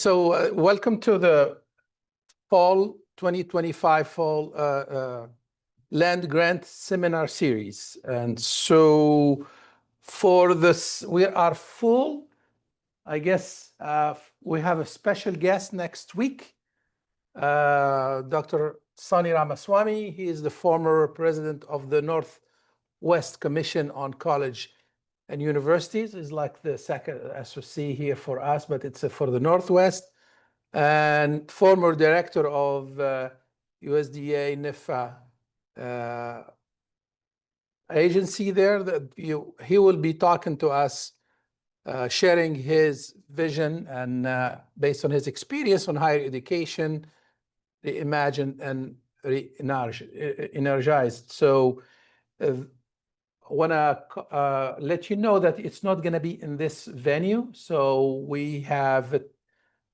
Welcome to the Fall 2025 Fall Land Grant Seminar Series. And so for this, we are full. I guess we have a special guest next week, Dr. Sunny Ramaswamy. He is the former president of the Northwest Commission on College and Universities. Is like the second SOC here for us, but it's for the Northwest, and former director of USDA NIFA agency there. He will be talking to us, sharing his vision and based on his experience on higher education, reimagined and energized. So I want to let you know that it's not going to be in this venue. So we have it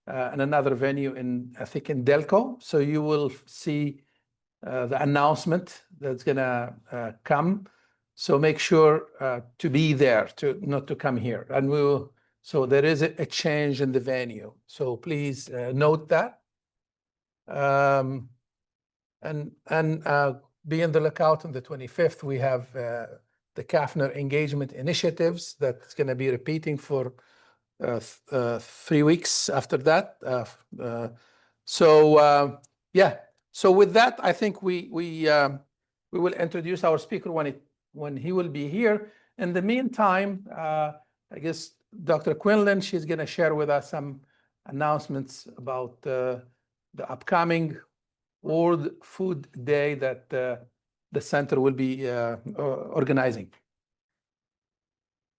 in another venue I think in Delco. So you will see the announcement that's going to come. So make sure to be there, not to come here. And so there is a change in the venue. So please note that. And be on the lookout on the 25th. We have the CAFNER engagement initiatives that's going to be repeating for 3 weeks after that. So with that, I think we will introduce our speaker when he will be here. In the meantime, I guess Dr. Quinlan, she's going to share with us some announcements about the upcoming World Food Day that the center will be organizing.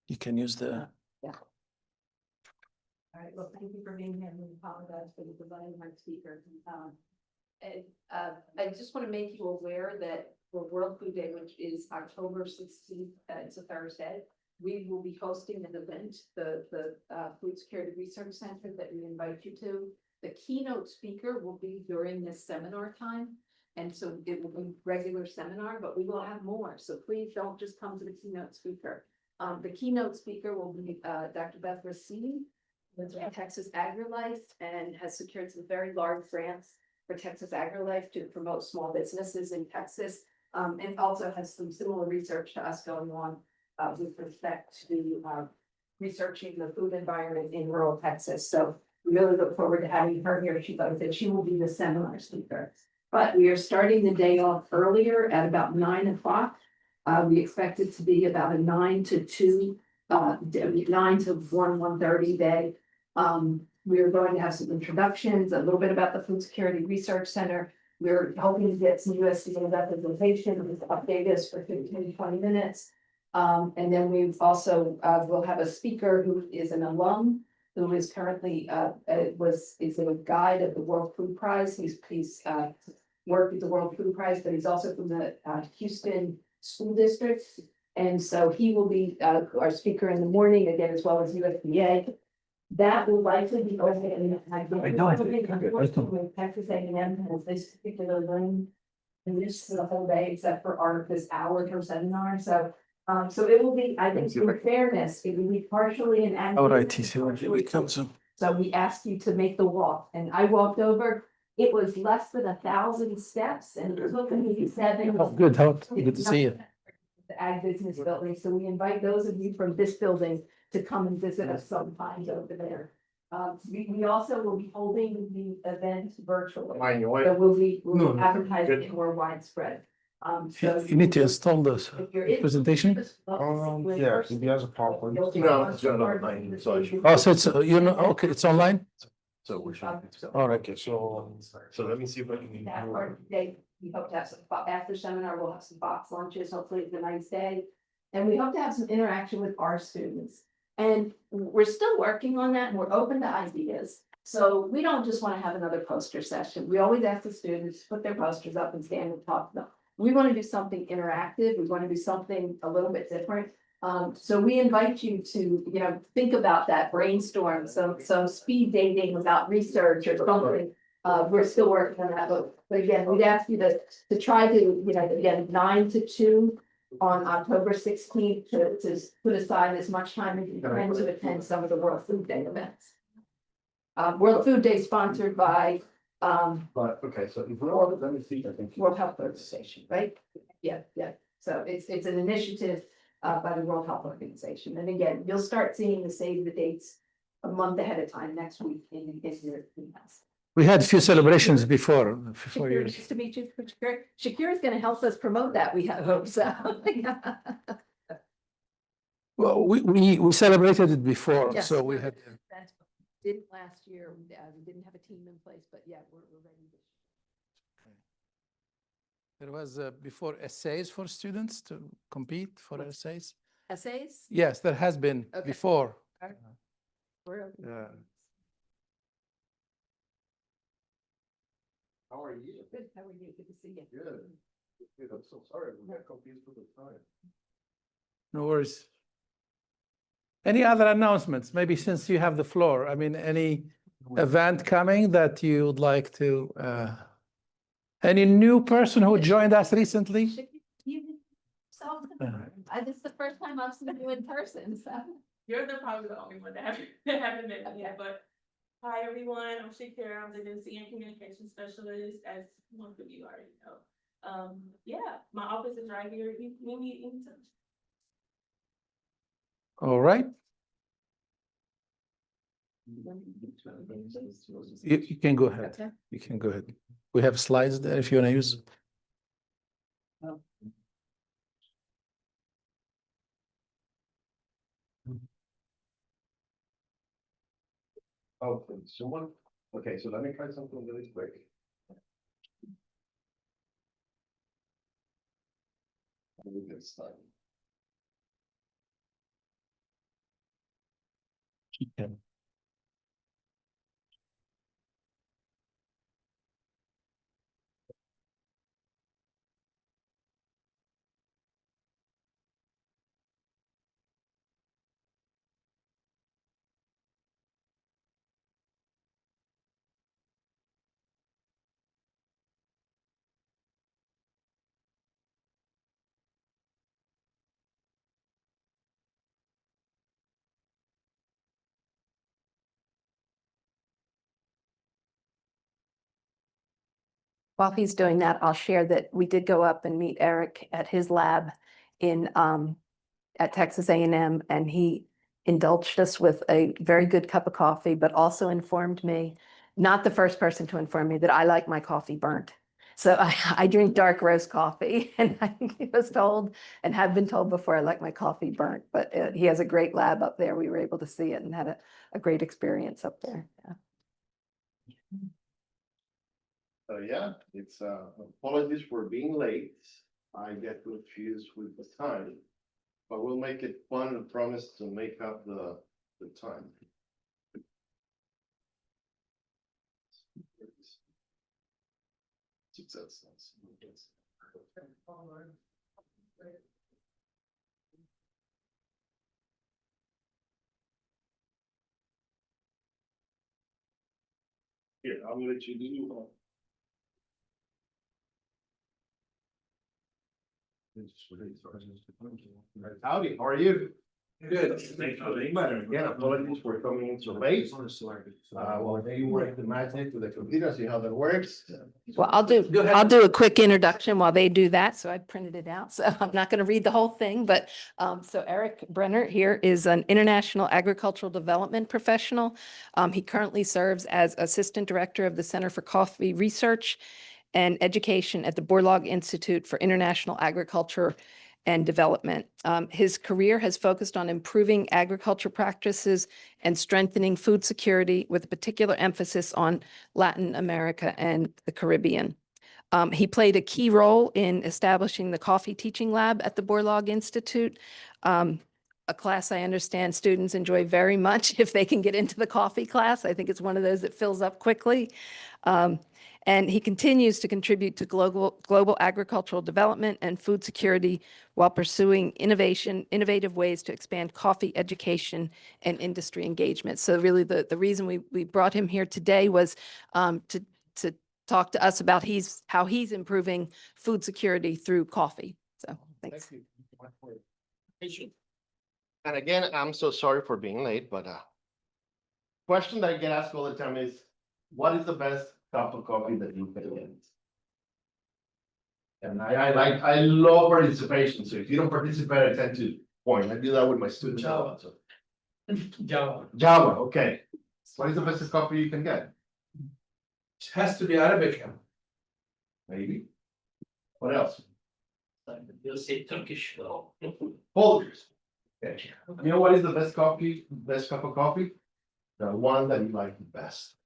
You can use the... Yeah. All right, well, thank you for being here. We apologize for the delay in my speaker. I just want to make you aware that for World Food Day, which is October 16th, it's a Thursday, we will be hosting an event, the Food Security Research Center, that we invite you to. The keynote speaker will be during this seminar time. And so it will be regular seminar, but we will have more. So please don't just come to the keynote speaker. The keynote speaker will be Dr. Beth Racine with Texas AgriLife, and has secured some very large grants for Texas AgriLife to promote small businesses in Texas, and also has some similar research to us going on with respect to researching the food environment in rural Texas. So we really look forward to having her here. She will be the seminar speaker. But we are starting the day off earlier at about 9 o'clock. We expect it to be about a 9 to 2, 9 to 1:30 day. We are going to have some introductions, a little bit about the Food Security Research Center. We're hoping to get some USDA representation to update us for 15 to 20 minutes. And then we've also will have a speaker who is an alum, who is currently is a guide of the World Food Prize. He's worked with the World Food Prize, but he's also from the Houston School District. And so he will be our speaker in the morning, again, as well as USDA. That will likely be over in Texas A&M has this particular room. And this is the whole day except for this hour per seminar. So it will be, I think, in fairness, it will be partially an So we asked you to make the walk, and I walked over. It was less than 1,000 steps, and it took me 7. Oh, good. Good to see you. The Ag Business Building. So we invite those of you from this building to come and visit us sometimes over there. We also will be holding the event virtually. So we'll be advertising it more widespread. So you need to install this presentation. Yeah, he has a PowerPoint. Oh, so it's okay. It's online. So we should. All right. Okay, so let me see if I can. That part today, we hope to have some after seminar. We'll have some box lunches. Hopefully, it's a nice day, and we hope to have some interaction with our students. And we're still working on that, and we're open to ideas. So we don't just want to have another poster session. We always ask the students to put their posters up and stand and talk to them. We want to do something interactive. We want to do something a little bit different. So we invite you to, think about that, brainstorm, some speed dating without research or something. We're still working on that, but again, we'd ask you to try to, again, 9 to 2 on October 16th to put aside as much time as you can to attend some of the World Food Day events. World Food Day sponsored by, But, okay, so if we're all, let me see, I think. World Health Organization, right? Yeah, yeah. So it's an initiative by the World Health Organization. And again, you'll start seeing the save the dates a month ahead of time next week in your emails. We had a few celebrations before Shakira, years. nice to meet you. Shakira is going to help us promote that. We hope so. Well, we celebrated it before, Yes. so we had. That's- Didn't last year. We didn't have a team in place, but yeah, we're ready. There was before essays for students to compete for essays. Essays? Yes, there has been Okay. before. We're open. Yeah. How are you? Good. How are you? Good to see you. Good. Good, I'm so sorry, we got confused with the time. No worries. Any other announcements? Maybe since you have the floor, I mean, any event coming that you would like to, any new person who joined us recently? This is the first time I've seen you in person, so. You're probably the only one that haven't met me yet, but hi, everyone. I'm Shakira. I'm the Density and Communication Specialist, as most of you already know. Yeah, my office is right here. You can meet anytime. All right, you can go ahead. Okay. You can go ahead. We have slides there if you want to use. Okay, someone, okay, so let me try something really quick. Let me get started. Okay. While he's doing that, I'll share that we did go up and meet Eric at his lab in at Texas A&M, and he indulged us with a very good cup of coffee, but also informed me, not the first person to inform me, that I like my coffee burnt. So I drink dark roast coffee, and I was told and have been told before I like my coffee burnt, but he has a great lab up there. We were able to see it and had a great experience up there. Yeah. So yeah, it's apologies for being late. I get confused with the time. But we'll make it fun and promise to make up the time. Success. Here, I'll let you do. Howdy, how are you? Good. Thanks for the invite. Again, apologies for coming in so late. Well, they work the magic with the computer, see how that works. Well, I'll do a quick introduction while they do that. So I printed it out. So I'm not going to read the whole thing, but so Eric Brenner here is an international agricultural development professional. He currently serves as Assistant Director of the Center for Coffee Research and Education at the Borlaug Institute for International Agriculture and Development. His career has focused on improving agriculture practices and strengthening food security, with a particular emphasis on Latin America and the Caribbean. He played a key role in establishing the coffee teaching lab at the Borlaug Institute, a class I understand students enjoy very much if they can get into the coffee class. I think it's one of those that fills up quickly. And he continues to contribute to global agricultural development and food security while pursuing innovative ways to expand coffee education and industry engagement. So really the reason we brought him here today was to talk to us about how he's improving food security through coffee. So thanks. Thank you. And again, I'm so sorry for being late, but question that I get asked all the time is, what is the best cup of coffee that you can get? And I love participation, so if you don't participate, I tend to point. I do that with my students. a lot, so. Java, okay. What is the best coffee you can get? It has to be Arabica. Maybe. What else? You'll say Turkish. Folgers. Okay. You know what is the best coffee, best cup of coffee? The one that you like the best.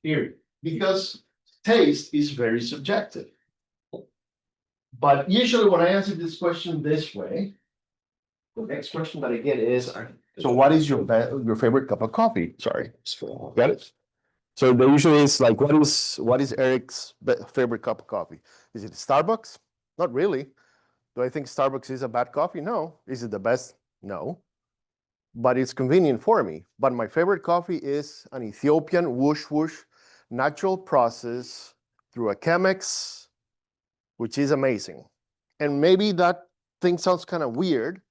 Here, because taste is very subjective. But usually when I answer this question this way, the next question that I get is, so what is your favorite cup of coffee? Sorry. Got it? So the usually is like, what is Eric's favorite cup of coffee? Is it Starbucks? Not really. Do I think Starbucks is a bad coffee? No. Is it the best? No. But it's convenient for me. But my favorite coffee is an Ethiopian whoosh whoosh natural process through a Chemex, which is amazing. And maybe that thing sounds kind of weird,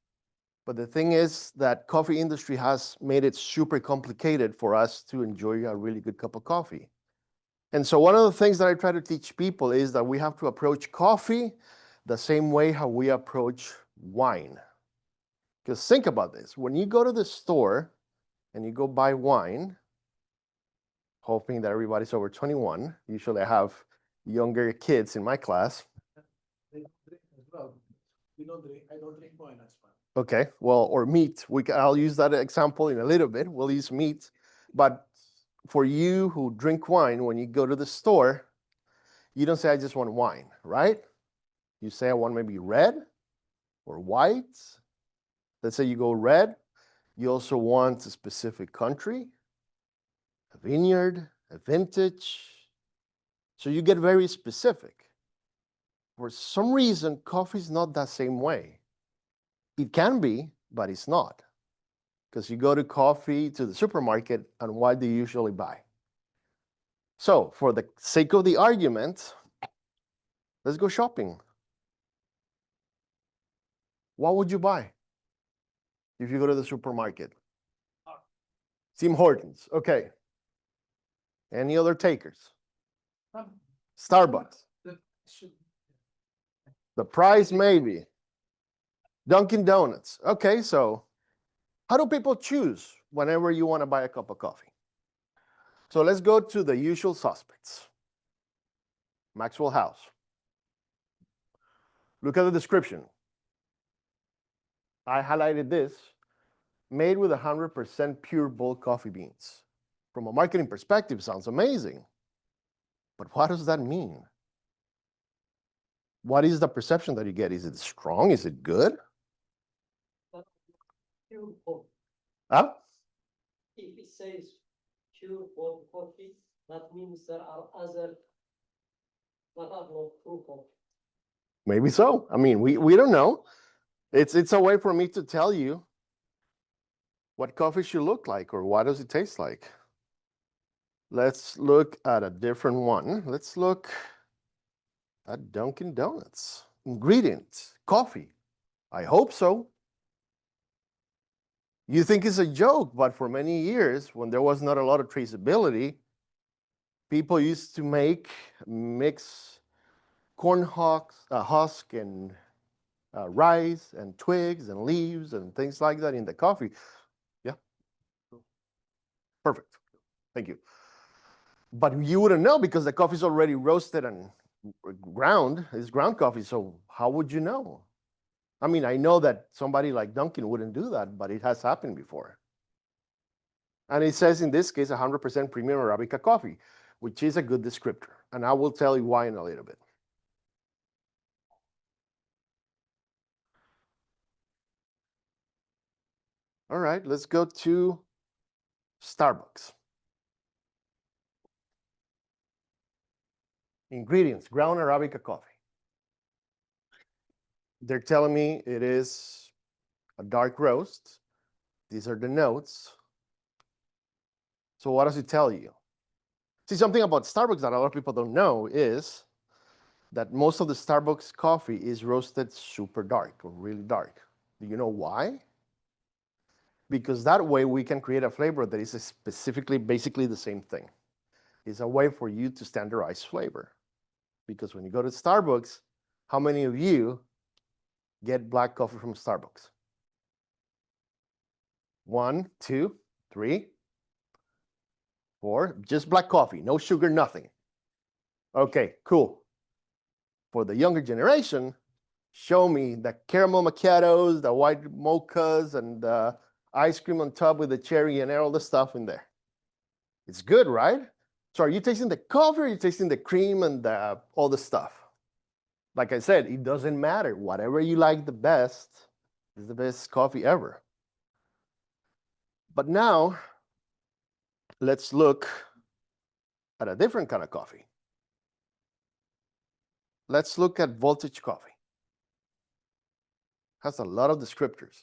but the thing is that coffee industry has made it super complicated for us to enjoy a really good cup of coffee. And so one of the things that I try to teach people is that we have to approach coffee the same way how we approach wine. Because think about this, when you go to the store and you go buy wine, hoping that everybody's over 21, usually I have younger kids in my class. They drink as well. We don't drink, I don't drink wine as well. Okay, well, or meat. I'll use that example in a little bit. We'll use meat. But for you who drink wine, when you go to the store, you don't say, I just want wine, right? You say, I want maybe red or white. Let's say you go red. You also want a specific country, a vineyard, a vintage. So you get very specific. For some reason, coffee is not that same way. It can be, but it's not. Because you go to the supermarket, and what do you usually buy? So for the sake of the argument, let's go shopping. What would you buy if you go to the supermarket? Tim Hortons, okay. Any other takers? Starbucks. The price maybe. Dunkin' Donuts. Okay, so how do people choose whenever you want to buy a cup of coffee? So let's go to the usual suspects. Maxwell House. Look at the description. I highlighted this. Made with 100% pure bulk coffee beans. From a marketing perspective, sounds amazing. But what does that mean? What is the perception that you get? Is it strong? Is it good? Pure bulk. Huh? If it says pure bulk coffee, that means there are other that are not true coffee. Maybe so. I mean, we don't know. It's a way for me to tell you what coffee should look like or what does it taste like. Let's look at a different one. Let's look at Dunkin' Donuts. Ingredients, coffee. I hope so. You think it's a joke, but for many years, when there was not a lot of traceability, people used to mix corn husk and rice and twigs and leaves and things like that in the coffee. Yeah. Perfect. Thank you. But you wouldn't know because the coffee is already roasted and ground. It's ground coffee. So how would you know? I mean, I know that somebody like Dunkin' wouldn't do that, but it has happened before. And it says in this case, 100% premium Arabica coffee, which is a good descriptor. And I will tell you why in a little bit. All right, let's go to Starbucks. Ingredients, ground Arabica coffee. They're telling me it is a dark roast. These are the notes. So what does it tell you? See, something about Starbucks that a lot of people don't know is that most of the Starbucks coffee is roasted super dark or really dark. Do you know why? because that way we can create a flavor that is specifically, basically the same thing. It's a way for you to standardize flavor. Because when you go to Starbucks, how many of you get black coffee from Starbucks? 1, 2, 3, 4, just black coffee, no sugar, nothing. Okay, cool. For the younger generation, show me the caramel macchiatos, the white mochas, and the ice cream on top with the cherry and all the stuff in there. It's good, right? So are you tasting the coffee or are you tasting the cream and all the stuff? Like I said, it doesn't matter. Whatever you like the best is the best coffee ever. But now, let's look at a different kind of coffee. Let's look at voltage coffee. Has a lot of descriptors.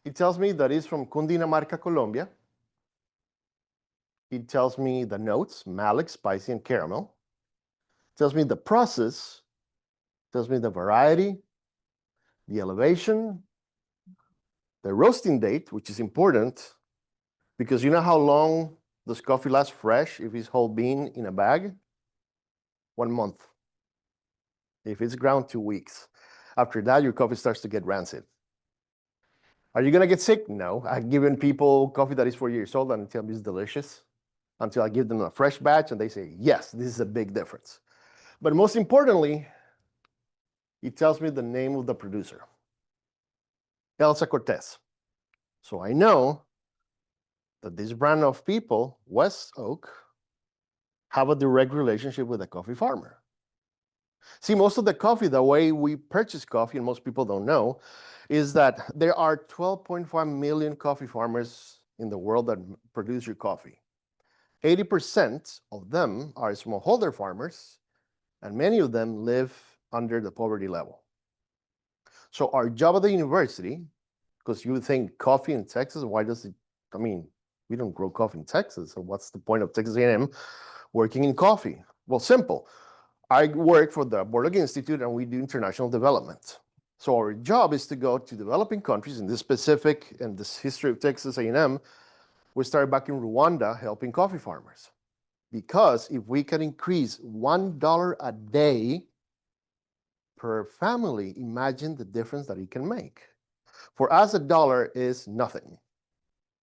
It tells me that it's from Cundinamarca, Colombia. It tells me the notes, malic, spicy, and caramel. It tells me the process. It tells me the variety, the elevation, the roasting date, which is important because you know how long does coffee last fresh if it's whole bean in a bag? 1 month. If it's ground, 2 weeks. After that, your coffee starts to get rancid. Are you gonna get sick? No. I've given people coffee that is 4 years old and tell me it's delicious until I give them a fresh batch and they say, yes, this is a big difference. But most importantly, it tells me the name of the producer, Elsa Cortez. So I know that this brand of people, West Oak, have a direct relationship with a coffee farmer. See, most of the coffee, the way we purchase coffee, and most people don't know, is that there are 12.5 million coffee farmers in the world that produce your coffee. 80% of them are smallholder farmers, and many of them live under the poverty level. So our job at the university, because you would think coffee in Texas, why does it, I mean, we don't grow coffee in Texas, so what's the point of Texas A&M working in coffee? Well, simple. I work for the Borlaug Institute and we do international development. So our job is to go to developing countries in this specific, and this history of Texas A&M, we started back in Rwanda helping coffee farmers. Because if we can increase $1 a day per family, imagine the difference that it can make. For us, $1 is nothing.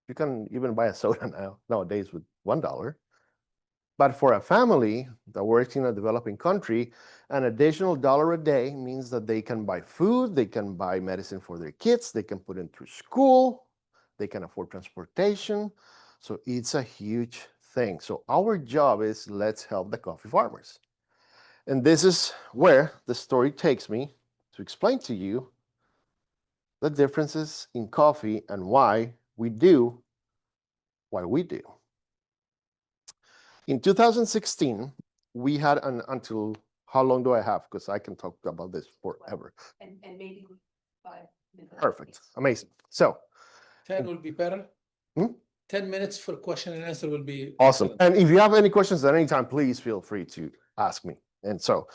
You can even buy a soda nowadays with $1. But for a family that works in a developing country, an additional $1 a day means that they can buy food, they can buy medicine for their kids, they can put them through school, they can afford transportation. So it's a huge thing. So our job is let's help the coffee farmers. And this is where the story takes me to explain to you the differences in coffee and why we do what we do. In 2016, we had until, how long do I have? Because I can talk about this forever. And maybe 5 minutes. Perfect, amazing. So 10 will be better. Hmm? 10 minutes for question and answer will be awesome. excellent. And if you have any questions at any time, please feel free to ask me. And so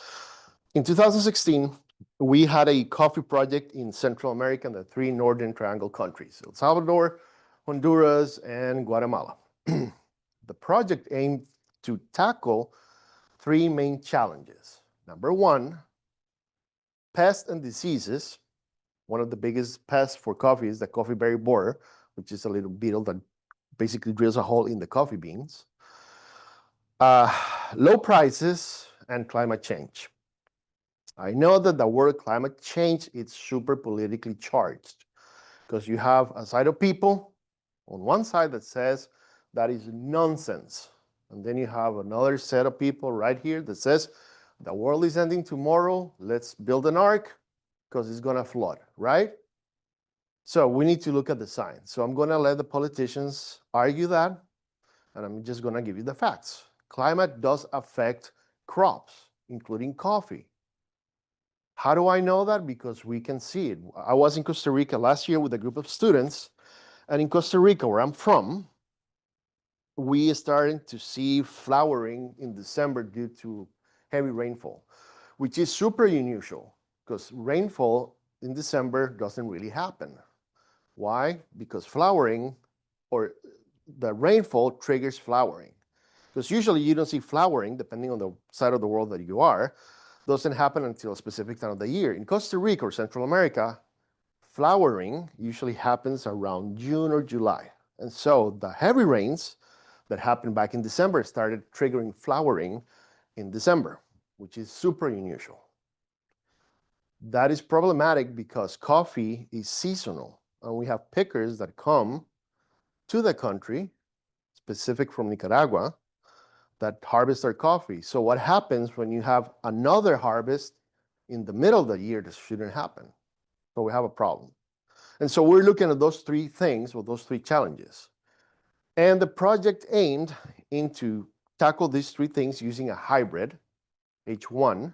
in 2016, we had a coffee project in Central America and the 3 Northern Triangle countries, El Salvador, Honduras, and Guatemala. The project aimed to tackle 3 main challenges. Number 1, pests and diseases. One of the biggest pests for coffee is the coffee berry borer, which is a little beetle that basically drills a hole in the coffee beans. Low prices and climate change. I know that the word climate change is super politically charged because you have a side of people on one side that says that is nonsense. And then you have another set of people right here that says the world is ending tomorrow. Let's build an ark because it's going to flood, right? So we need to look at the science. So I'm going to let the politicians argue that, and I'm just going to give you the facts. Climate does affect crops, including coffee. How do I know that? Because we can see it. I was in Costa Rica last year with a group of students, and in Costa Rica, where I'm from, we started to see flowering in December due to heavy rainfall, which is super unusual because rainfall in December doesn't really happen. Why? Because flowering or the rainfall triggers flowering. Because usually you don't see flowering, depending on the side of the world that you are, doesn't happen until a specific time of the year. In Costa Rica or Central America, flowering usually happens around June or July. And so the heavy rains that happened back in December started triggering flowering in December, which is super unusual. That is problematic because coffee is seasonal, and we have pickers that come to the country, specific from Nicaragua, that harvest our coffee. So what happens when you have another harvest in the middle of the year? This shouldn't happen. So we have a problem. And so we're looking at those three things, or those three challenges. And the project aimed into tackle these three things using a hybrid, H1,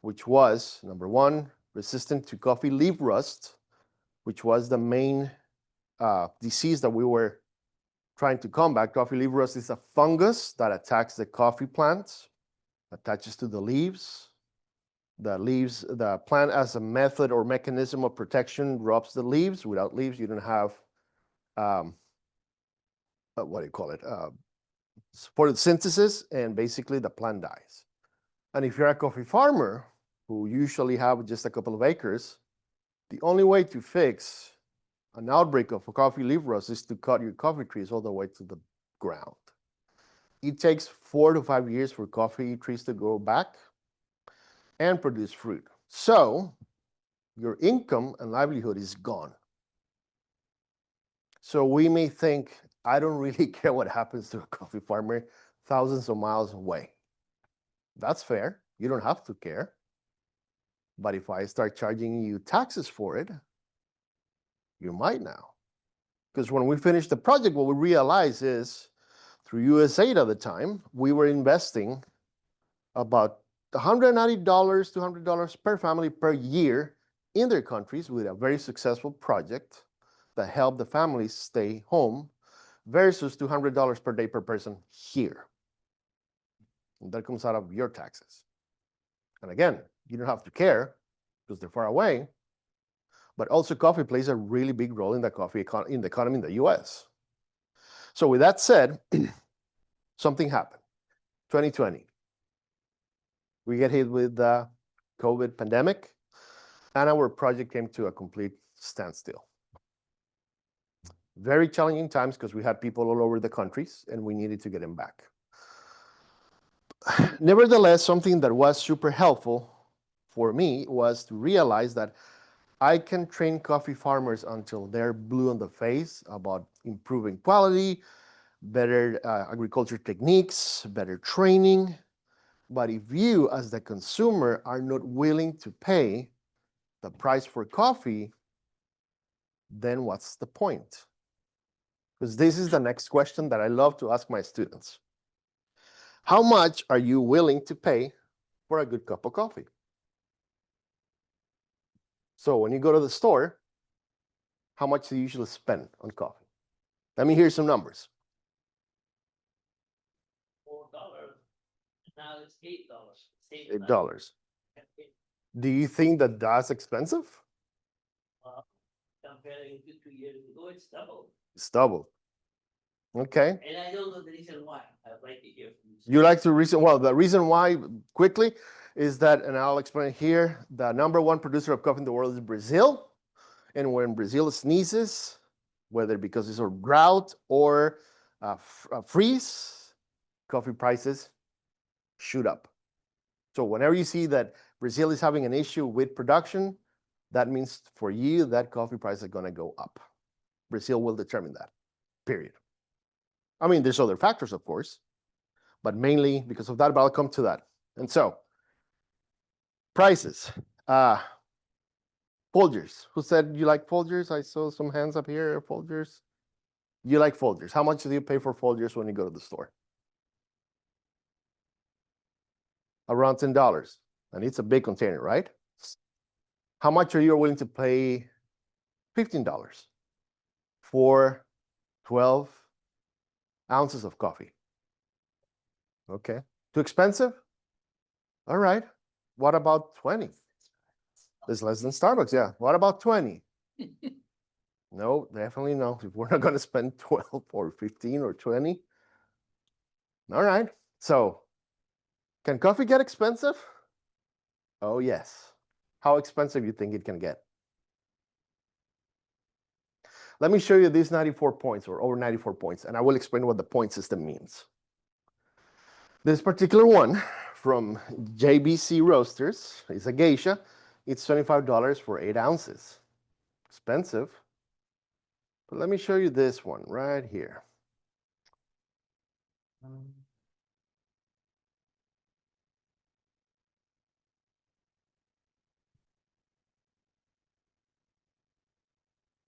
which was, number one, resistant to coffee leaf rust, which was the main disease that we were trying to combat. Coffee leaf rust is a fungus that attacks the coffee plants, attaches to the leaves. The plant as a method or mechanism of protection rubs the leaves. Without leaves, you don't have, what do you call it? Supported synthesis, and basically the plant dies. And if you're a coffee farmer who usually have just a couple of acres, the only way to fix an outbreak of a coffee leaf rust is to cut your coffee trees all the way to the ground. It takes 4 to 5 years for coffee trees to grow back and produce fruit. So your income and livelihood is gone. So we may think, I don't really care what happens to a coffee farmer thousands of miles away. That's fair. You don't have to care. But if I start charging you taxes for it, you might now. Because when we finished the project, what we realized is, through USAID at the time, we were investing about $190 to $200 per family per year in their countries with a very successful project that helped the families stay home, versus $200 per day per person here. And that comes out of your taxes. And again, you don't have to care because they're far away, but also coffee plays a really big role in the in the economy in the US. So with that said, something happened. 2020. We get hit with the COVID pandemic, and our project came to a complete standstill. Very challenging times because we had people all over the countries and we needed to get them back. Nevertheless, something that was super helpful for me was to realize that I can train coffee farmers until they're blue on the face about improving quality, better agriculture techniques, better training. But if you, as the consumer, are not willing to pay the price for coffee, then what's the point? Because this is the next question that I love to ask my students. How much are you willing to pay for a good cup of coffee? So when you go to the store, how much do you usually spend on coffee? Let me hear some numbers. $4. Now it's $8. $8. Do you think that that's expensive? Comparing to 2 years ago, it's double. It's double. Okay. And I don't know the reason why. I'd like to hear from you. You like to reason, well, the reason why, quickly, is that, and I'll explain here, the #1 producer of coffee in the world is Brazil. And when Brazil sneezes, whether because it's a drought or a freeze, coffee prices shoot up. So whenever you see that Brazil is having an issue with production, that means for you, that coffee price is going to go up. Brazil will determine that, period. I mean, there's other factors, of course, but mainly because of that, but I'll come to that. And so, prices. Folgers. Who said you like Folgers? I saw some hands up here, Folgers. You like Folgers. How much do you pay for Folgers when you go to the store? Around $10. And it's a big container, right? How much are you willing to pay? $15 for 12 ounces of coffee. Okay. Too expensive? All right. What about 20? It's less than Starbucks, yeah. What about 20? No, definitely no. If we're not gonna spend 12 or 15 or 20. All right. So can coffee get expensive? Oh, yes. How expensive you think it can get? Let me show you these 94 points or over 94 points, and I will explain what the point system means. This particular one from JBC Roasters is a geisha. It's $25 for 8 ounces. Expensive. But let me show you this one right here.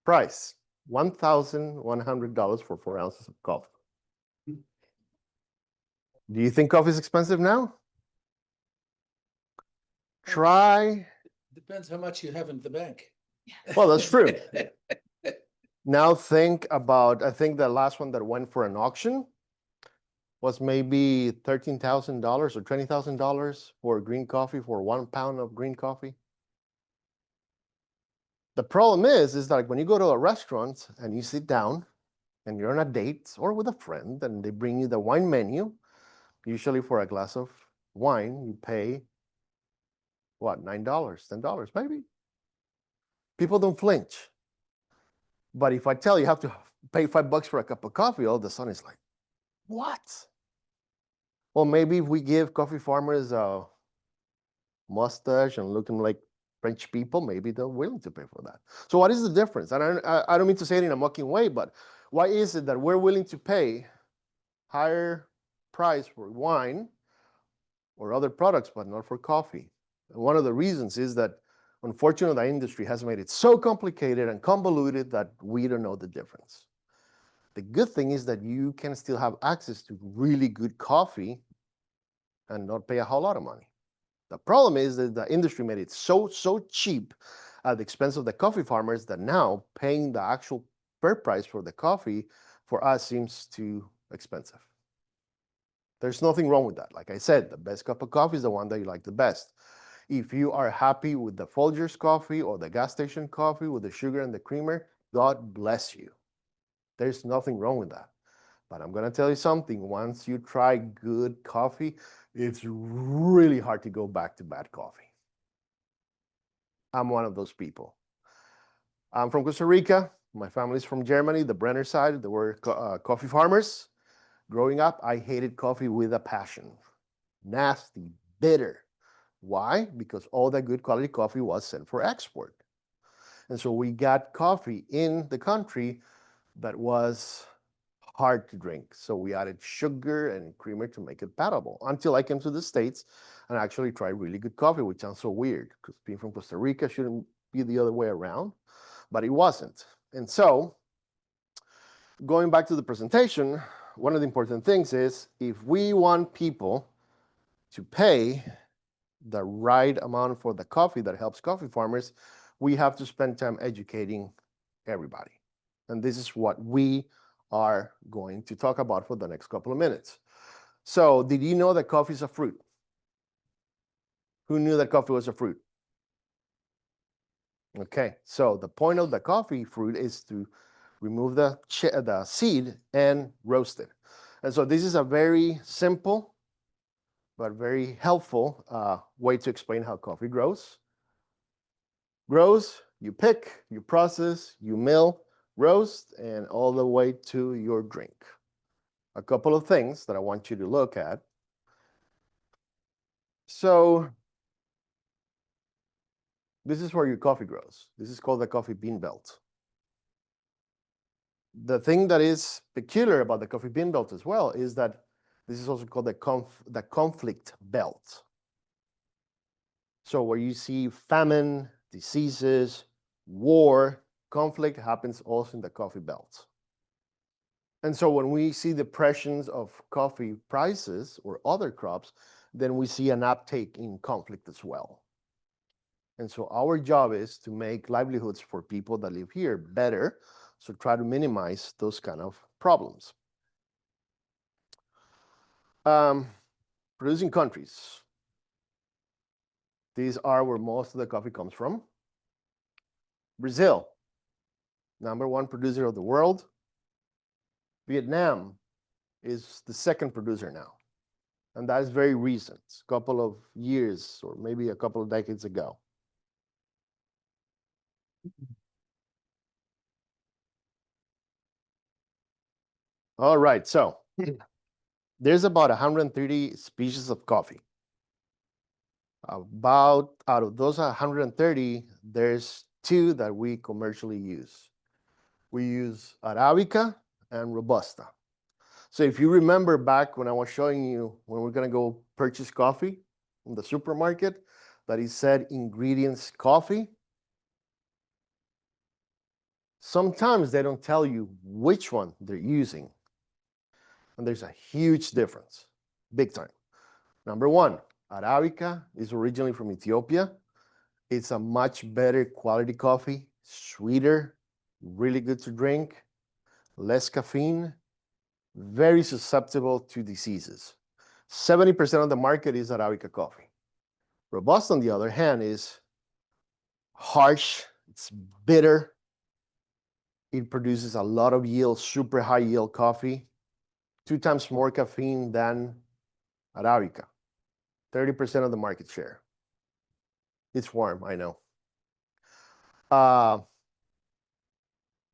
Price, $1,100 for 4 ounces of coffee. Do you think coffee is expensive now? Try. Depends how much you have in the bank. Well, that's true. Now think about, I think the last one that went for an auction was maybe $13,000 or $20,000 for green coffee, for 1 pound of green coffee. The problem is that when you go to a restaurant and you sit down and you're on a date or with a friend and they bring you the wine menu, usually for a glass of wine, you pay what, $9, $10 maybe? People don't flinch. But if I tell you have to pay $5 for a cup of coffee, all of a sudden it's like, what? Well, maybe if we give coffee farmers a mustache and looking like French people, maybe they're willing to pay for that. So what is the difference? And I don't mean to say it in a mocking way, but why is it that we're willing to pay higher price for wine or other products, but not for coffee? And one of the reasons is that, unfortunately, the industry has made it so complicated and convoluted that we don't know the difference. The good thing is that you can still have access to really good coffee and not pay a whole lot of money. The problem is that the industry made it so cheap at the expense of the coffee farmers that now paying the actual fair price for the coffee for us seems too expensive. There's nothing wrong with that. Like I said, the best cup of coffee is the one that you like the best. If you are happy with the Folgers coffee or the gas station coffee with the sugar and the creamer, God bless you. There's nothing wrong with that. But I'm gonna tell you something, once you try good coffee, it's really hard to go back to bad coffee. I'm one of those people. I'm from Costa Rica. My family's from Germany, the Brenner side. They were coffee farmers. Growing up, I hated coffee with a passion. Nasty, bitter. Why? Because all that good quality coffee was sent for export. And so we got coffee in the country that was hard to drink. So we added sugar and creamer to make it palatable until I came to the States and actually tried really good coffee, which sounds so weird because being from Costa Rica shouldn't be the other way around, but it wasn't. And so going back to the presentation, one of the important things is if we want people to pay the right amount for the coffee that helps coffee farmers, we have to spend time educating everybody. And this is what we are going to talk about for the next couple of minutes. So, did you know that coffee is a fruit? Who knew that coffee was a fruit? Okay, so the point of the coffee fruit is to remove the seed and roast it. And so this is a very simple but very helpful way to explain how coffee grows. Grows, you pick, you process, you mill, roast, and all the way to your drink. A couple of things that I want you to look at. So this is where your coffee grows. This is called the coffee bean belt. The thing that is peculiar about the coffee bean belt as well is that this is also called the conflict belt. So where you see famine, diseases, war, conflict happens also in the coffee belt. And so when we see depressions of coffee prices or other crops, then we see an uptake in conflict as well. And so our job is to make livelihoods for people that live here better, so try to minimize those kind of problems. Producing countries. These are where most of the coffee comes from. Brazil, #1 producer of the world. Vietnam is the second producer now. And that is very recent, a couple of years or maybe a couple of decades ago. All right, so there's about 130 species of coffee. About out of those 130, there's 2 that we commercially use. We use Arabica and Robusta. So if you remember back when I was showing you when we're gonna go purchase coffee in the supermarket, that it said ingredients coffee. Sometimes they don't tell you which one they're using. And there's a huge difference, big time. #1, Arabica is originally from Ethiopia. It's a much better quality coffee, sweeter, really good to drink, less caffeine, very susceptible to diseases. 70% of the market is Arabica coffee. Robusta, on the other hand, is harsh, it's bitter, it produces a lot of yield, super high yield coffee, 2 times more caffeine than Arabica, 30% of the market share. It's warm, I know.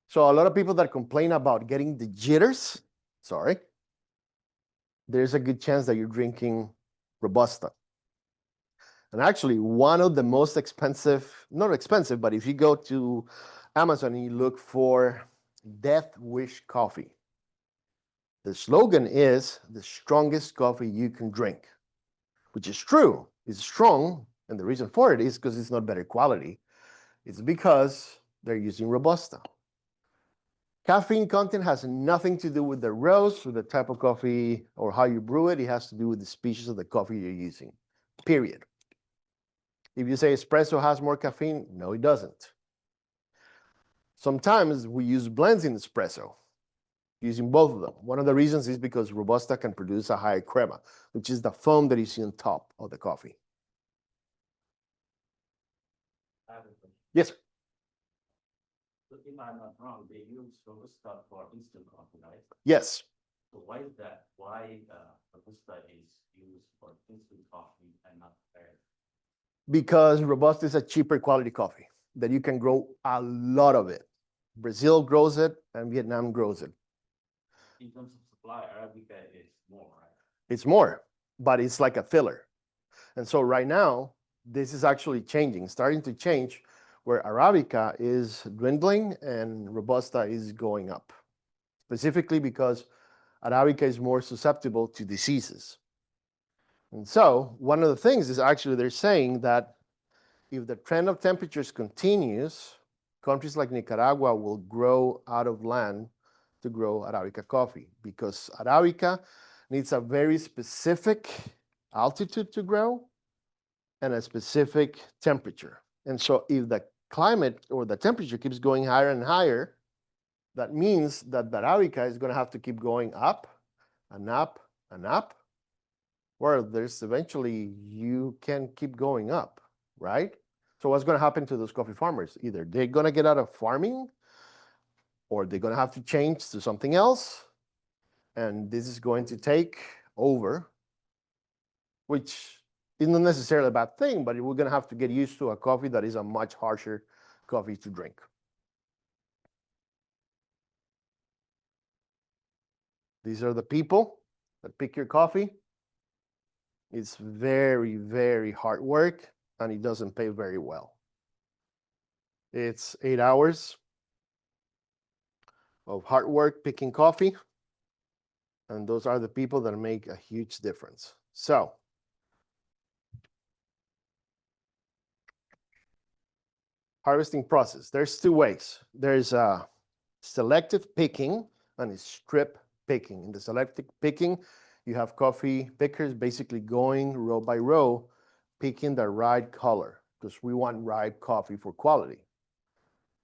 So a lot of people that complain about getting the jitters, sorry, there's a good chance that you're drinking Robusta. And actually, one of the most expensive, not expensive, but if you go to Amazon and you look for Death Wish coffee, the slogan is the strongest coffee you can drink, which is true. It's strong, and the reason for it is because it's not better quality. It's because they're using Robusta. Caffeine content has nothing to do with the roast, with the type of coffee, or how you brew it. It has to do with the species of the coffee you're using, period. If you say espresso has more caffeine, no, it doesn't. Sometimes we use blends in espresso, using both of them. One of the reasons is because Robusta can produce a higher crema, which is the foam that you see on top of the coffee. Yes, sir. If I'm not wrong, they use Robusta for instant coffee, right? Yes. So why is that? Why Robusta is used for instant coffee and not fair? Because Robusta is a cheaper quality coffee that you can grow a lot of it. Brazil grows it and Vietnam grows it. In terms of supply, Arabica is more, right? It's more, but it's like a filler. And so right now, this is actually changing, starting to change, where Arabica is dwindling and Robusta is going up, specifically because Arabica is more susceptible to diseases. And so one of the things is actually they're saying that if the trend of temperatures continues, countries like Nicaragua will grow out of land to grow Arabica coffee, because Arabica needs a very specific altitude to grow and a specific temperature. And so if the climate or the temperature keeps going higher and higher, that means that the Arabica is going to have to keep going up and up and up, where there's eventually you can keep going up, right? So what's going to happen to those coffee farmers? Either they're going to get out of farming, or they're going to have to change to something else. And this is going to take over, which is not necessarily a bad thing, but we're going to have to get used to a coffee that is a much harsher coffee to drink. These are the people that pick your coffee. It's very, very hard work, and it doesn't pay very well. It's 8 hours of hard work picking coffee, and those are the people that make a huge difference. So, harvesting process, there's 2 ways. There's a selective picking and a strip picking. In the selective picking, you have coffee pickers basically going row by row, picking the right color, because we want ripe coffee for quality.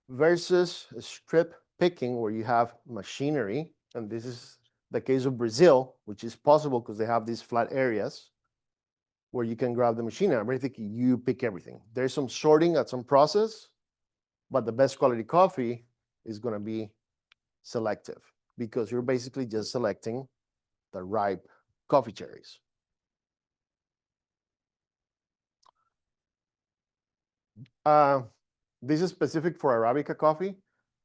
Versus a strip picking, where you have machinery, and this is the case of Brazil, which is possible because they have these flat areas where you can grab the machine and everything, you pick everything. There's some sorting at some process, But the best quality coffee is going to be selective because you're basically just selecting the ripe coffee cherries. This is specific for Arabica coffee,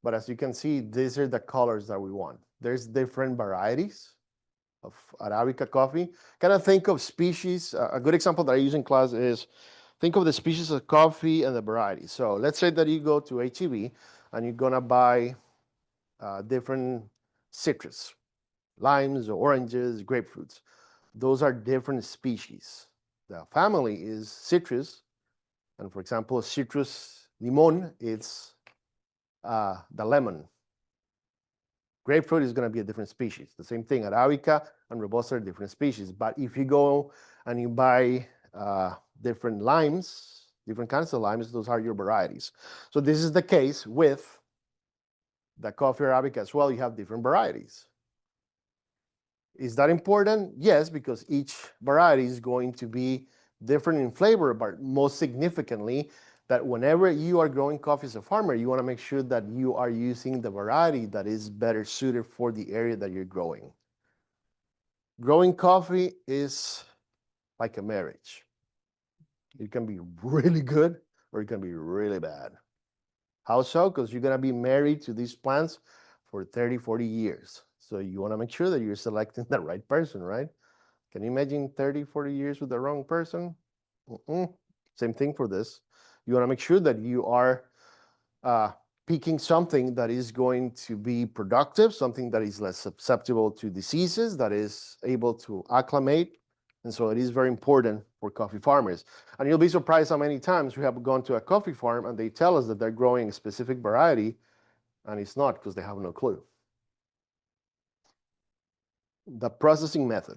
but as you can see, these are the colors that we want. There's different varieties of Arabica coffee. Kind of think of species. A good example that I use in class is think of the species of coffee and the variety. So let's say that you go to HEB and you're gonna buy different citrus, limes, oranges, grapefruits. Those are different species. The family is citrus, and for example, citrus limon, it's the lemon. Grapefruit is going to be a different species. The same thing, Arabica and Robusta are different species. But if you go and you buy different limes, different kinds of limes, those are your varieties. So this is the case with the coffee Arabica as well. You have different varieties. Is that important? Yes, because each variety is going to be different in flavor, but most significantly, that whenever you are growing coffee as a farmer, you want to make sure that you are using the variety that is better suited for the area that you're growing. Growing coffee is like a marriage. It can be really good or it can be really bad. How so? Because you're going to be married to these plants for 30, 40 years. So you want to make sure that you're selecting the right person, right? Can you imagine 30, 40 years with the wrong person? Same thing for this. You want to make sure that you are picking something that is going to be productive, something that is less susceptible to diseases, that is able to acclimate. And so it is very important for coffee farmers. And you'll be surprised how many times we have gone to a coffee farm and they tell us that they're growing a specific variety, and it's not because they have no clue. The processing method.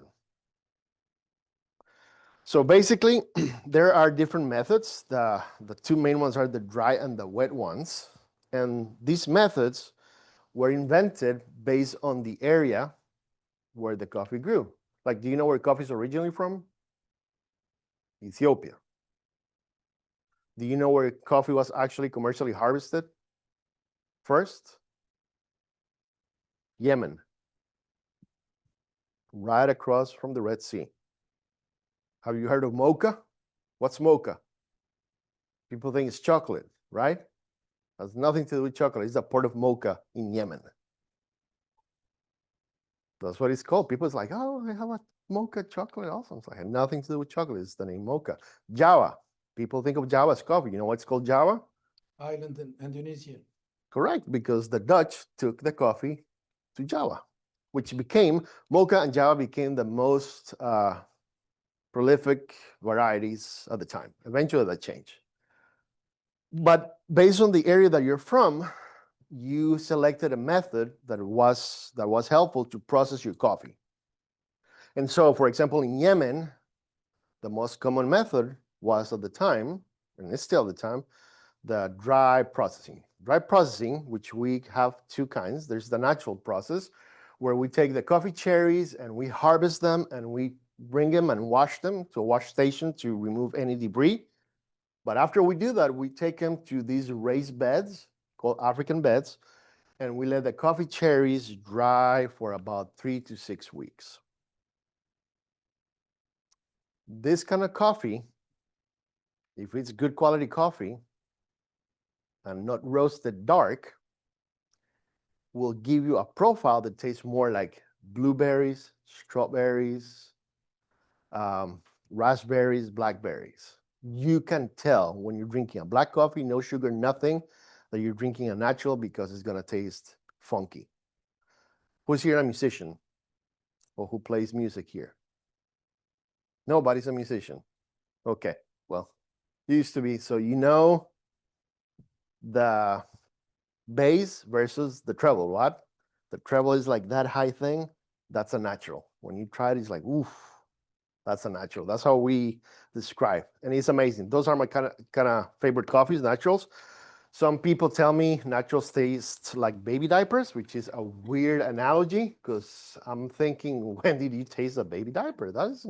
So basically, there are different methods. The two main ones are the dry and the wet ones. And these methods were invented based on the area where the coffee grew. Like, do you know where coffee is originally from? Ethiopia. Do you know where coffee was actually commercially harvested first? Yemen. Right across from the Red Sea. Have you heard of mocha? What's mocha? People think it's chocolate, right? Has nothing to do with chocolate. It's a port of Mocha in Yemen. That's what it's called. People's like, oh, I have a mocha chocolate also. It's like nothing to do with chocolate. It's the name mocha. Java. People think of Java as coffee. You know what's called Java? Island in Indonesia. Correct, because the Dutch took the coffee to Java, which became, mocha and Java became the most prolific varieties at the time. Eventually that changed. But based on the area that you're from, you selected a method that was helpful to process your coffee. And so, for example, in Yemen, the most common method was at the time, and it's still at the time, the dry processing. Dry processing, which we have two kinds. There's the natural process, where we take the coffee cherries and we harvest them and we bring them and wash them to a wash station to remove any debris. But after we do that, we take them to these raised beds called African beds, and we let the coffee cherries dry for about 3 to 6 weeks. This kind of coffee, if it's good quality coffee and not roasted dark, will give you a profile that tastes more like blueberries, strawberries, raspberries, blackberries. You can tell when you're drinking a black coffee, no sugar, nothing, that you're drinking a natural because it's going to taste funky. Who's here a musician? Or who plays music here? Nobody's a musician. Okay, well, you used to be. So you know the bass versus the treble, what? The treble is like that high thing. That's a natural. When you try it, it's like, oof. That's a natural. That's how we describe. And it's amazing. Those are my kind of favorite coffees, naturals. Some people tell me naturals taste like baby diapers, which is a weird analogy because I'm thinking, when did you taste a baby diaper? That is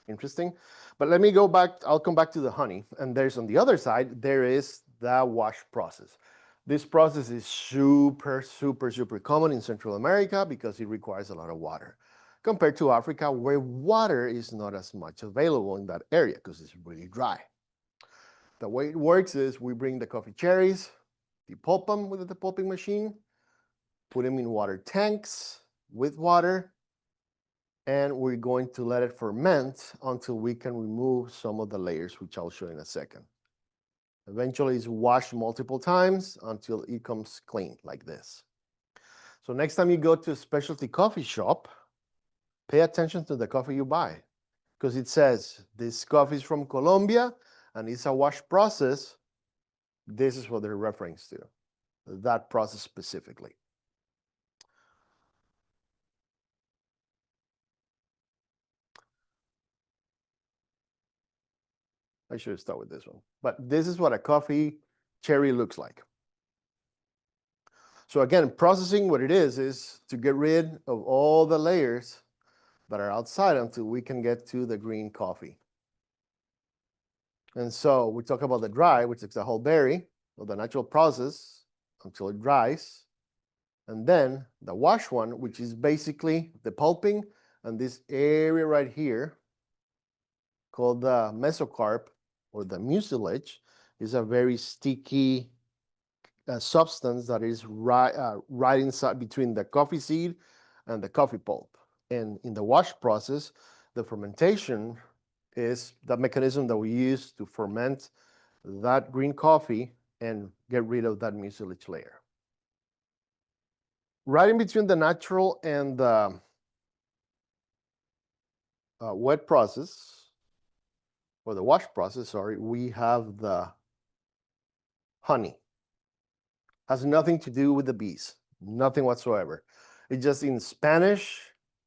interesting. But let me go back. I'll come back to the honey. And there's on the other side, there is the wash process. This process is super, super, super common in Central America because it requires a lot of water compared to Africa, where water is not as much available in that area because it's really dry. The way it works is we bring the coffee cherries, depulp them with the pulping machine, put them in water tanks with water, and we're going to let it ferment until we can remove some of the layers, which I'll show in a second. Eventually, it's washed multiple times until it comes clean like this. So next time you go to a specialty coffee shop, pay attention to the coffee you buy, because it says this coffee is from Colombia and it's a wash process. This is what they're referring to, that process specifically. I should start with this one, but this is what a coffee cherry looks like. So again, processing, what it is to get rid of all the layers that are outside until we can get to the green coffee. And so we talk about the dry, which is the whole berry, or the natural process until it dries. And then the wash one, which is basically the pulping, and this area right here called the mesocarp or the mucilage is a very sticky substance that is right inside between the coffee seed and the coffee pulp. And in the wash process, the fermentation is the mechanism that we use to ferment that green coffee and get rid of that mucilage layer. Right in between the natural and the wet process, or the wash process, sorry, we have the honey. Has nothing to do with the bees, nothing whatsoever. It's just in Spanish,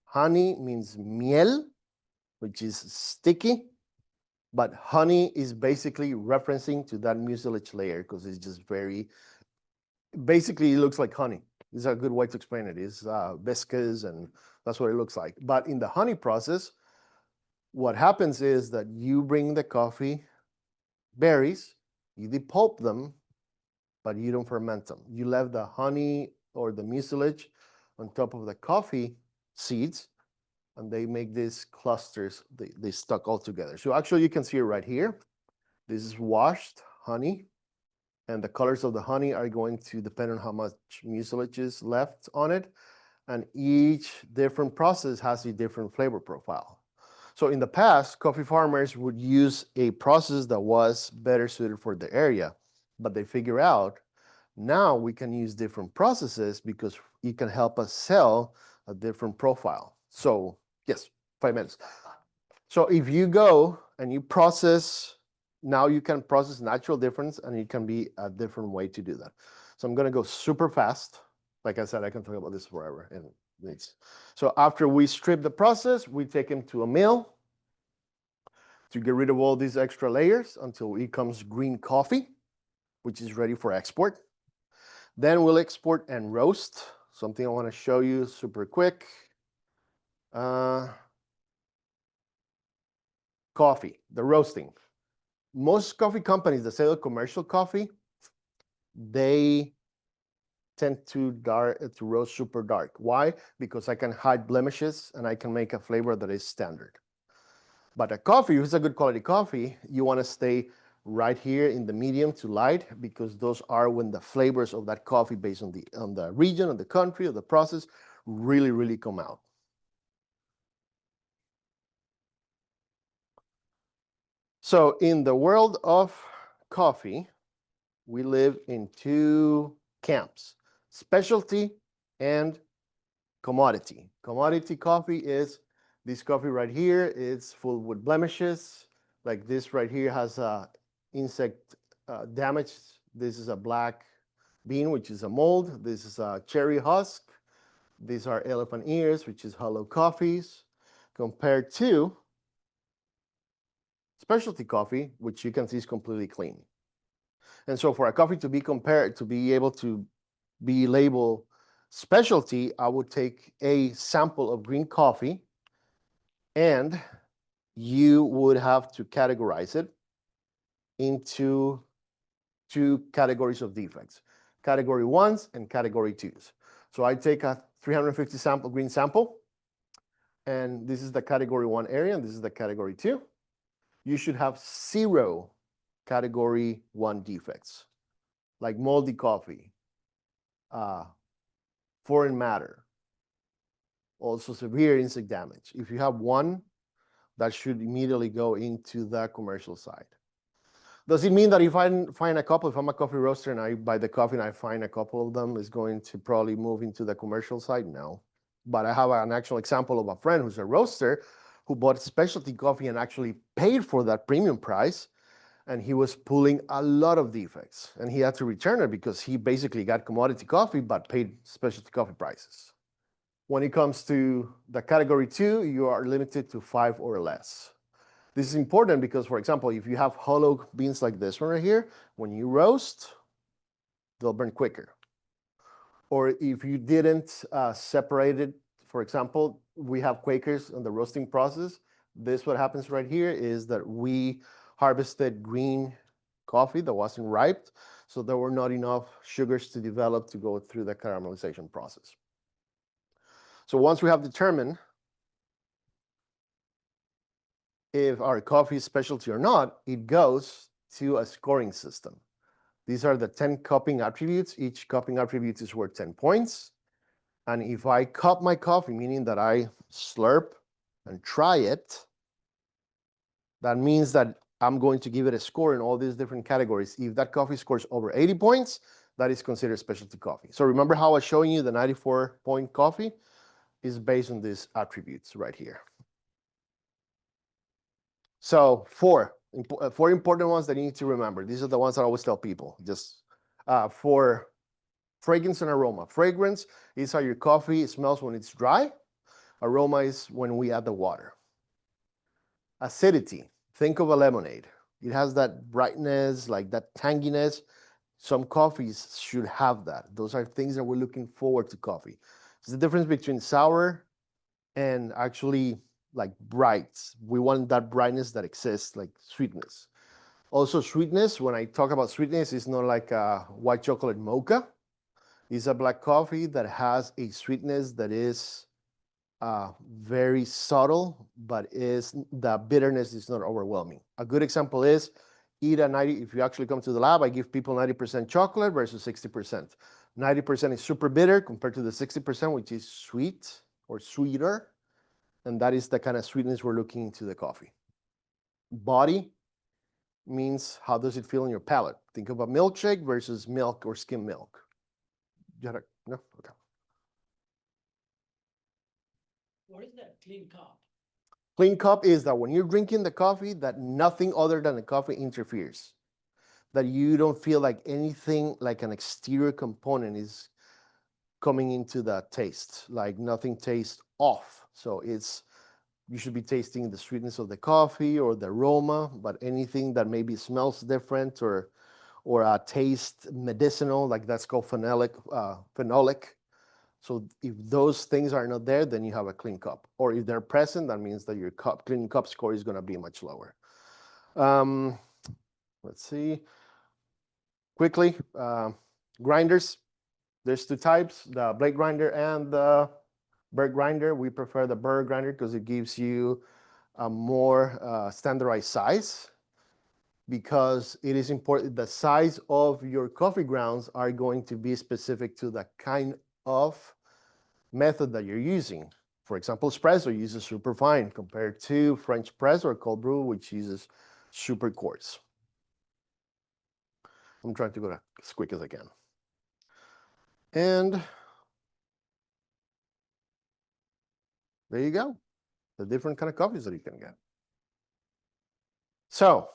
honey means miel, which is sticky, but honey is basically referencing to that mucilage layer because it's just very, basically it looks like honey. This is a good way to explain it. It's viscous and that's what it looks like. But in the honey process, what happens is that you bring the coffee berries, you depulp them, but you don't ferment them. You left the honey or the mucilage on top of the coffee seeds, and they make these clusters, they stuck all together. So actually you can see it right here. This is washed honey, and the colors of the honey are going to depend on how much mucilage is left on it. And each different process has a different flavor profile. So in the past, coffee farmers would use a process that was better suited for the area, but they figure out now we can use different processes because it can help us sell a different profile. So yes, 5 minutes. So if you go and you process, now you can process natural difference and it can be a different way to do that. So I'm gonna go super fast. Like I said, I can talk about this forever. And so after we strip the process, we take them to a mill to get rid of all these extra layers until it comes green coffee, which is ready for export. Then we'll export and roast. Something I want to show you super quick. Coffee, the roasting. Most coffee companies that sell commercial coffee, they tend to roast super dark. Why? Because I can hide blemishes and I can make a flavor that is standard. But a coffee, if it's a good quality coffee, you want to stay right here in the medium to light because those are when the flavors of that coffee based on the region, on the country, of the process really, really come out. So in the world of coffee, we live in two camps, specialty and commodity. Commodity coffee is this coffee right here. It's full with blemishes. Like this right here has insect damage. This is a black bean, which is a mold. This is a cherry husk. These are elephant ears, which is hollow coffees, compared to specialty coffee, which you can see is completely clean. And so for a coffee to be compared, to be able to be labeled specialty, I would take a sample of green coffee and you would have to categorize it into two categories of defects. category 1s and category 2s. So I take a 350 sample, green sample, and this is the category 1 area, and this is the category 2. You should have 0 category 1 defects, like moldy coffee, foreign matter, also severe insect damage. If you have 1, that should immediately go into the commercial side. Does it mean that if I find a couple, if I'm a coffee roaster and I buy the coffee and I find a couple of them, is going to probably move into the commercial side? No. But I have an actual example of a friend who's a roaster who bought specialty coffee and actually paid for that premium price. And he was pulling a lot of defects. And he had to return it because he basically got commodity coffee but paid specialty coffee prices. When it comes to the category 2, you are limited to 5 or less. This is important because, for example, if you have hollow beans like this one right here, when you roast, they'll burn quicker. Or if you didn't separate it, for example, we have Quakers in the roasting process. This, what happens right here is that we harvested green coffee that wasn't ripe, so there were not enough sugars to develop to go through the caramelization process. So once we have determined if our coffee is specialty or not, it goes to a scoring system. These are the 10 cupping attributes. Each cupping attribute is worth 10 points. And if I cup my coffee, meaning that I slurp and try it, that means that I'm going to give it a score in all these different categories. If that coffee scores over 80 points, that is considered specialty coffee. So remember how I was showing you the 94-point coffee is based on these attributes right here. So four important ones that you need to remember. These are the ones that I always tell people. Just for fragrance and aroma. Fragrance is how your coffee smells when it's dry. Aroma is when we add the water. Acidity. Think of a lemonade. It has that brightness, like that tanginess. Some coffees should have that. Those are things that we're looking forward to coffee. It's the difference between sour and actually like bright. We want that brightness that exists, like sweetness. Also sweetness, when I talk about sweetness, it's not like a white chocolate mocha. It's a black coffee that has a sweetness that is very subtle, but the bitterness is not overwhelming. A good example is if you actually come to the lab, I give people 90% chocolate versus 60%. 90% is super bitter compared to the 60%, which is sweet or sweeter. And that is the kind of sweetness we're looking into the coffee. Body means how does it feel in your palate? Think of a milkshake versus milk or skim milk. No? Okay. What is that clean cup? Clean cup is that when you're drinking the coffee, that nothing other than the coffee interferes. That you don't feel like anything like an exterior component is coming into the taste, like nothing tastes off. So you should be tasting the sweetness of the coffee or the aroma, but anything that maybe smells different or taste medicinal, like that's called phenolic. So if those things are not there, then you have a clean cup. Or if they're present, that means that your clean cup score is going to be much lower. Let's see. Quickly, grinders. There's 2 types, the blade grinder and the bird grinder. We prefer the bird grinder because it gives you a more standardized size, because it is important. The size of your coffee grounds are going to be specific to the kind of method that you're using. For example, espresso uses super fine compared to French press or cold brew, which uses super coarse. I'm trying to go as quick as I can. And there you go. The different kind of coffees that you can get. So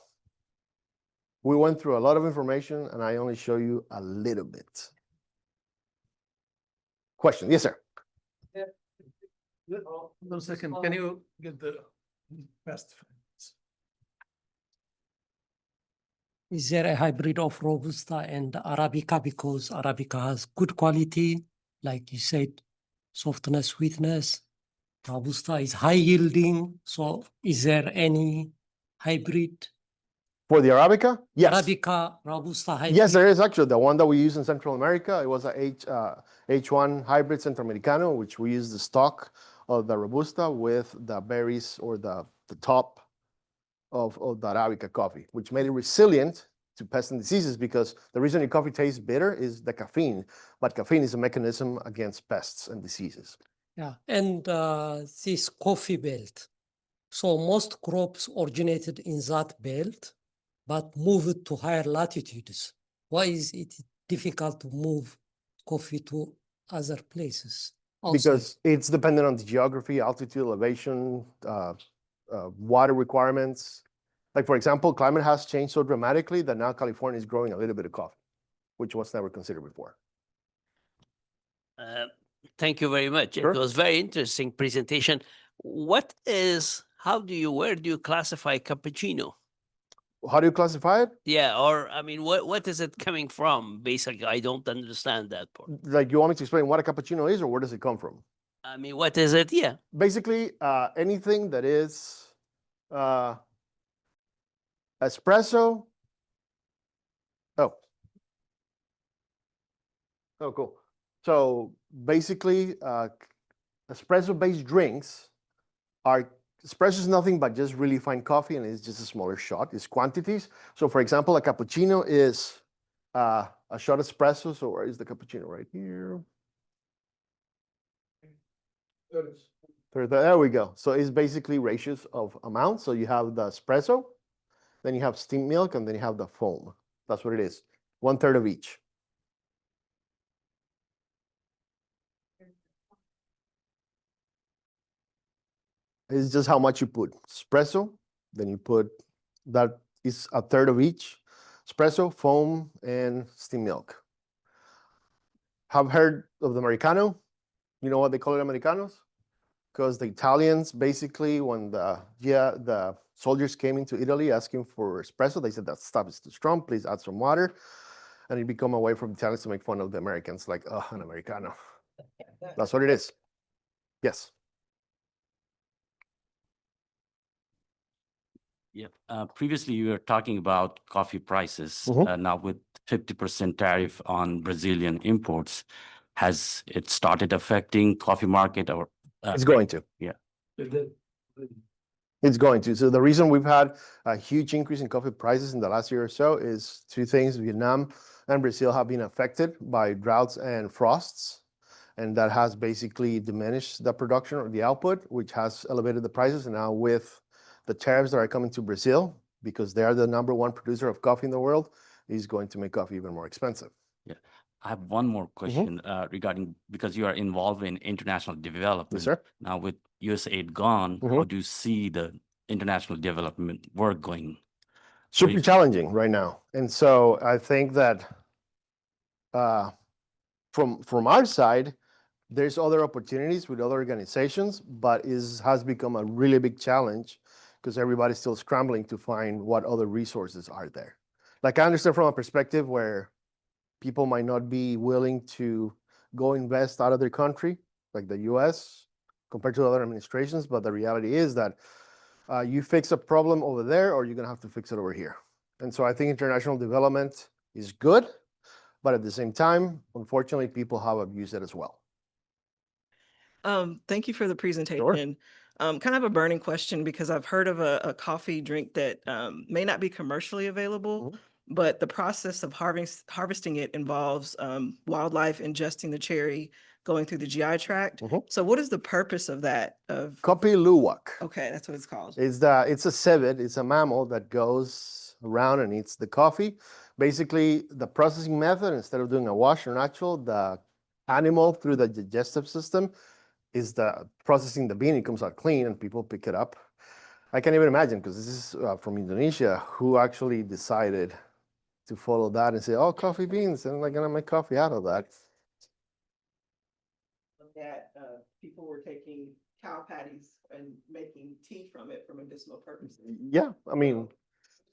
we went through a lot of information and I only show you a little bit. Question? Yes, sir. 1 second, can you get the best? Is there a hybrid of Robusta and Arabica? Because Arabica has good quality, like you said, softness, sweetness. Robusta is high yielding. So is there any hybrid? For the Arabica? Yes. Arabica, Robusta hybrid? Yes, there is actually. The one that we use in Central America, it was a H1 hybrid Centroamericano, which we use the stock of the Robusta with the berries or the top of the Arabica coffee, which made it resilient to pests and diseases, because the reason your coffee tastes bitter is the caffeine, but caffeine is a mechanism against pests and diseases. Yeah, and this coffee belt. So most crops originated in that belt, but moved to higher latitudes. Why is it difficult to move coffee to other places? outside? Because it's dependent on the geography, altitude, elevation, water requirements. Like, for example, climate has changed so dramatically that now California is growing a little bit of coffee, which was never considered before. Thank you very much. Sure. It was very interesting presentation. Where do you classify cappuccino? How do you classify it? Yeah, or I mean, what is it coming from? Basically, I don't understand that part. Like, you want me to explain what a cappuccino is, or where does it come from? I mean, what is it? Yeah. Basically, anything that is espresso. Oh, cool. So basically, espresso-based drinks are, espresso is nothing but just really fine coffee, and it's just a smaller shot. It's quantities. So, for example, a cappuccino is a shot espresso. So where is the cappuccino? Right here. There we go. So it's basically ratios of amounts. So you have the espresso, then you have steamed milk, and then you have the foam. That's what it is. 1/3 of each. It's just how much you put. Espresso, then you put, that is 1/3 of each. Espresso, foam, and steamed milk. Have heard of the Americano? You know what they call it, Americanos? Because the Italians, basically, when the soldiers came into Italy asking for espresso, they said that stuff is too strong, please add some water. And it became a way for the Italians to make fun of the Americans, like, oh, an Americano. That's what it is. Yes. Yeah, previously you were talking about coffee prices. Mhm. Now with 50% tariff on Brazilian imports, has it started affecting coffee market or? It's going to. Yeah. It's going to. So the reason we've had a huge increase in coffee prices in the last year or so is two things. Vietnam and Brazil have been affected by droughts and frosts, and that has basically diminished the production or the output, which has elevated the prices. And now with the tariffs that are coming to Brazil, because they are the #1 producer of coffee in the world, is going to make coffee even more expensive. I have one more question regarding, because you are involved in international development. Yes, sir. Now with USAID gone, how do you see the international development work going? Super challenging right now. And so I think that from our side, there's other opportunities with other organizations, but has become a really big challenge because everybody's still scrambling to find what other resources are there. Like, I understand from a perspective where people might not be willing to go invest out of their country, like the US, compared to other administrations. But the reality is that you fix a problem over there, or you're going to have to fix it over here. And so I think international development is good, but at the same time, unfortunately, people have abused it as well. Thank you for the presentation. Kind of a burning question, because I've heard of a coffee drink that may not be commercially available, but the process of harvesting it involves wildlife ingesting the cherry, going through the GI tract. So what is the purpose of that? Kopi Luwak. Okay, that's what it's called. It's a civet. It's a mammal that goes around and eats the coffee. Basically, the processing method, instead of doing a wash or natural, the animal through the digestive system is the processing the bean. It comes out clean and people pick it up. I can't even imagine, because this is from Indonesia, who actually decided to follow that and say, oh, coffee beans, and I'm gonna make coffee out of that. That people were taking cow patties and making tea from it for medicinal purposes. Yeah, I mean,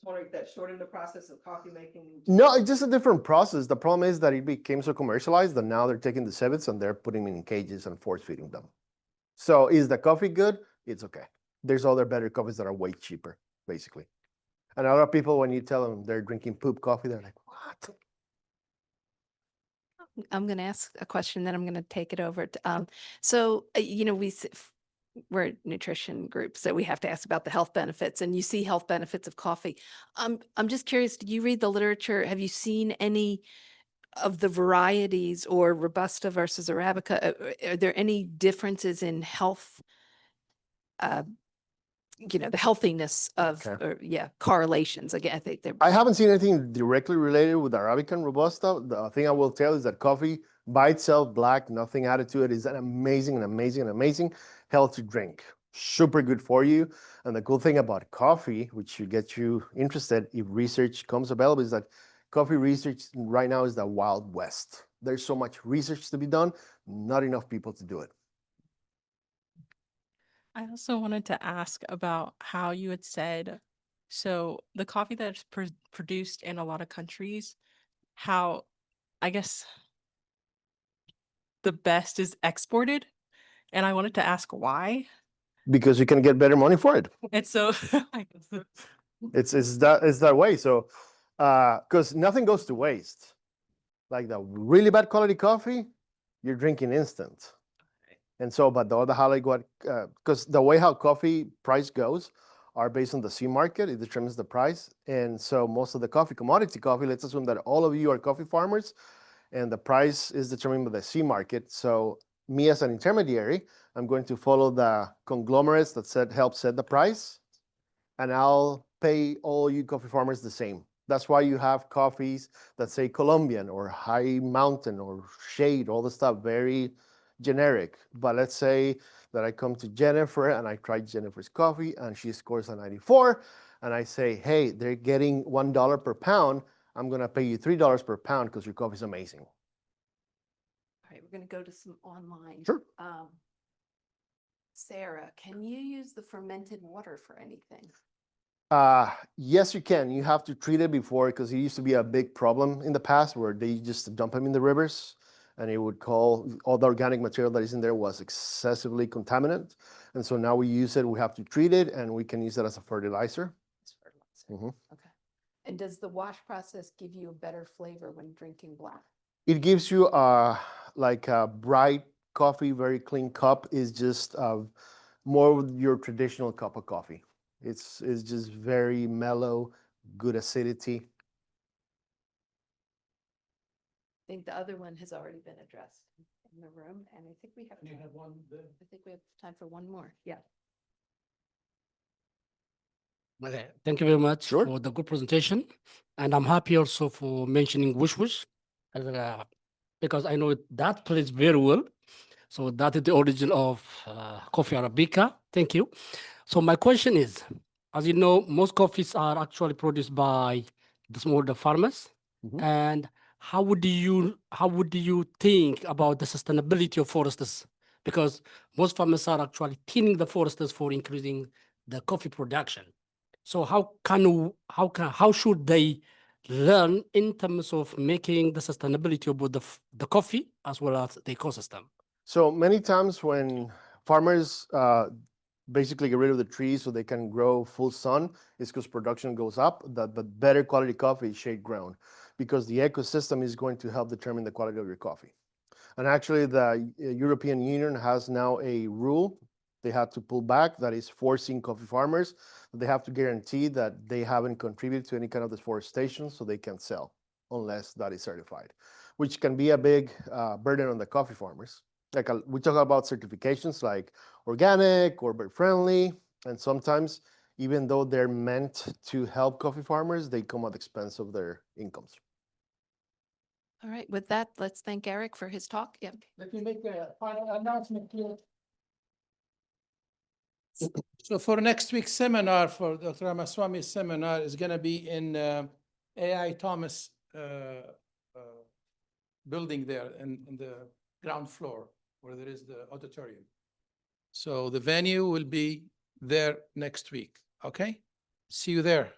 Wondering if that shortened the process of coffee making? no, it's just a different process. The problem is that it became so commercialized that now they're taking the civets and they're putting them in cages and force feeding them. So is the coffee good? It's okay. There's other better coffees that are way cheaper, basically. And a lot of people, when you tell them they're drinking poop coffee, they're like, what? I'm going to ask a question, then I'm going to take it over. You know, we're a nutrition group, so we have to ask about the health benefits, and you see health benefits of coffee. I'm just curious, did you read the literature? Have you seen any of the varieties or Robusta versus Arabica? Are there any differences in health? You know, the healthiness of, Okay. correlations. Again, I think they're. I haven't seen anything directly related with Arabica and Robusta. The thing I will tell is that coffee by itself, black, nothing added to it, is an amazing healthy drink. Super good for you. And the cool thing about coffee, which should get you interested if research comes available, is that coffee research right now is the Wild West. There's so much research to be done, not enough people to do it. I also wanted to ask about how you had said, so the coffee that's produced in a lot of countries, how, I guess, the best is exported. And I wanted to ask why. Because you can get better money for it. And so, I guess It's that way. So, because nothing goes to waste. Like the really bad quality coffee, you're drinking instant. And so, but the other highlight, because the way how coffee price goes are based on the C market, it determines the price. And so most of the commodity coffee, let's assume that all of you are coffee farmers and the price is determined by the C market. So me as an intermediary, I'm going to follow the conglomerates that help set the price, and I'll pay all you coffee farmers the same. That's why you have coffees that say Colombian or High Mountain or Shade, all the stuff, very generic. But let's say that I come to Jennifer and I try Jennifer's coffee and she scores a 94, and I say, hey, they're getting $1 per pound. I'm gonna pay you $3 per pound because your coffee is amazing. All right, we're going to go to some online. Sure. Sarah, can you use the fermented water for anything? Yes, you can. You have to treat it before, because it used to be a big problem in the past where they just dump them in the rivers, and it would call all the organic material that is in there was excessively contaminant. And so now we use it. We have to treat it, and we can use it as a fertilizer. It's fertilizer. Okay. And does the wash process give you a better flavor when drinking black? It gives you like a bright coffee, very clean cup. Is just more your traditional cup of coffee. It's just very mellow, good acidity. I think the other one has already been addressed in the room, and I think we have. You time. have one there. I think we have time for one more. Yeah. Okay, thank you very much Sure. for the good presentation. And I'm happy also for mentioning Wush Wush, because I know that place very well. So that is the origin of coffee Arabica. Thank you. So my question is, as you know, most coffees are actually produced by the smallholder farmers. Mhm. And how would you think about the sustainability of forests? Because most farmers are actually thinning the forests for increasing the coffee production. So how should they learn in terms of making the sustainability of both the coffee as well as the ecosystem? So many times when farmers basically get rid of the trees so they can grow full sun, it's because production goes up. But better quality coffee is shade grown, because the ecosystem is going to help determine the quality of your coffee. And actually, the European Union has now a rule they have to pull back that is forcing coffee farmers. They have to guarantee that they haven't contributed to any kind of deforestation so they can sell unless that is certified, which can be a big burden on the coffee farmers. Like we talk about certifications like organic or bird friendly, and sometimes even though they're meant to help coffee farmers, they come at the expense of their incomes. All right, with that, let's thank Eric for his talk. Yep. Let me make a final announcement here. So for next week's seminar, for Dr. Ramaswamy's seminar, is going to be in AI Thomas building there in the ground floor where there is the auditorium. So the venue will be there next week. Okay? See you there.